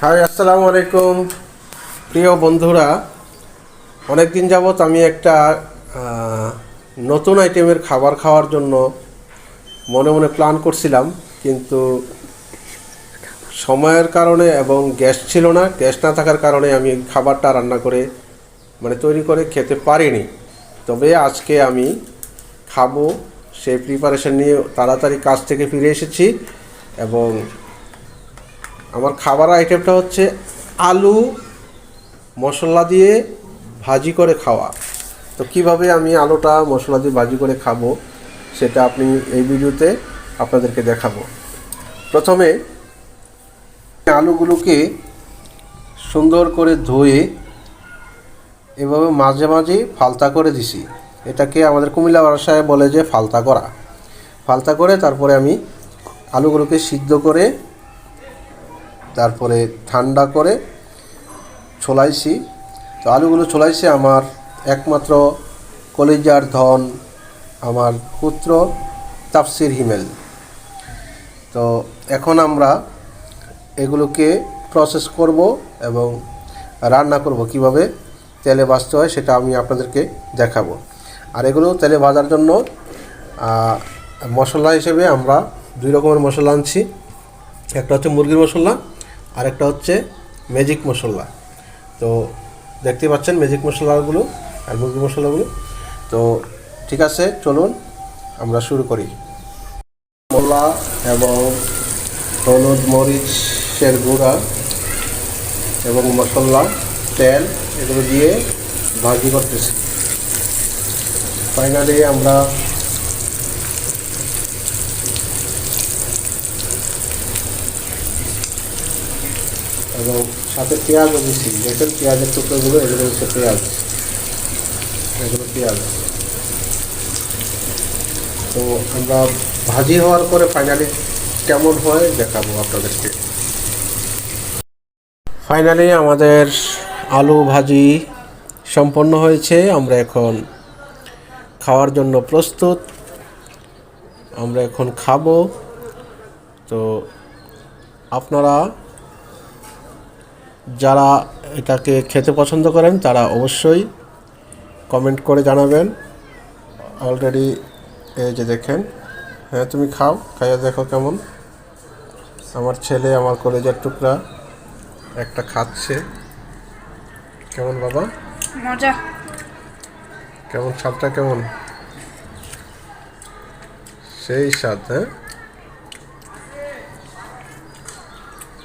High, আসসালামু আলাইকুম প্রিয় বন্ধুরা। অনেক দিন যাবৎ আমি একটা নতুন আইটেমের খাবার খাওয়ার জন্য মনে মনে প্ল্যান করছিলাম, কিন্তু সময়ের কারণে এবং গ্যাস ছিল না। গ্যাস না থাকার কারণে আমি খাবারটা রান্না করে তৈরি করে খেতে পারিনি। তবে আজকে আমি খাবো, সেই প্রিপারেশন নিয়ে তাড়াতাড়ি কাজ থেকে ফিরে এসেছি। এবং আমার খাবার আইটেমটা হচ্ছে আলু মশলা দিয়ে ভাজি করে খাওয়া। তো কিভাবে আমি আলুটা মশলা দিয়ে ভাজি করে খাবো সেটা আপনি এই ভিডিওতে আপনাদেরকে দেখাবো। প্রথমে আলুগুলোকে সুন্দর করে ধুয়ে এভাবে মাঝে মাঝে ফালতা করে দিছি। এটাকে আমাদের কুমিল্লা ভাষায় বলে যে ফালতা করা। ফালতা করে তারপরে আমি আলুগুলোকে সিদ্ধ করে তারপরে ঠান্ডা করে ছোলাইছি। তো আলুগুলো ছোলাইছে আমার একমাত্র কলিজার ধন, আমার পুত্র তাফসির হিমেল। তো এখন আমরা এগুলোকে প্রসেস করব এবং রান্না করব, কিভাবে তেলে ভাজতে হয় সেটা আমি আপনাদেরকে দেখাবো। আর এগুলো তেলে ভাজার জন্য মশলা হিসেবে আমরা দুই রকমের মশলা আনছি। একটা হচ্ছে মুরগির মশলা আর একটা হচ্ছে ম্যাজিক মশলা। তো দেখতে পাচ্ছেন ম্যাজিক মশলাগুলো আর মুরগির মশলাগুলো। তো ঠিক আছে, চলুন আমরা শুরু করি। মশলা এবং হলুদ মরিচের গুঁড়া এবং মশলা, তেল এগুলো দিয়ে ভাজি করতেছি। ফাইনালি আমরা এবং সাথে পেঁয়াজও দিচ্ছি। দেখেন পেঁয়াজের টুকরোগুলো, এগুলো হচ্ছে পেঁয়াজ, এগুলো পেঁয়াজ। তো আমরা ভাজি হওয়ার পরে ফাইনালি কেমন হয় দেখাবো আপনাদেরকে। ফাইনালি আমাদের আলু ভাজি সম্পন্ন হয়েছে। আমরা এখন খাওয়ার জন্য প্রস্তুত, আমরা এখন খাবো। তো আপনারা যারা এটাকে খেতে পছন্দ করেন তারা অবশ্যই কমেন্ট করে জানাবেন। অলরেডি এই যে দেখেন, হ্যাঁ তুমি খাও, খাইয়া দেখো কেমন। আমার ছেলে, আমার কলেজের টুকরা একটা খাচ্ছে। কেমন বাবা? মজা। কেমন স্বাদটা? কেমন? সেই স্বাদ, হ্যাঁ।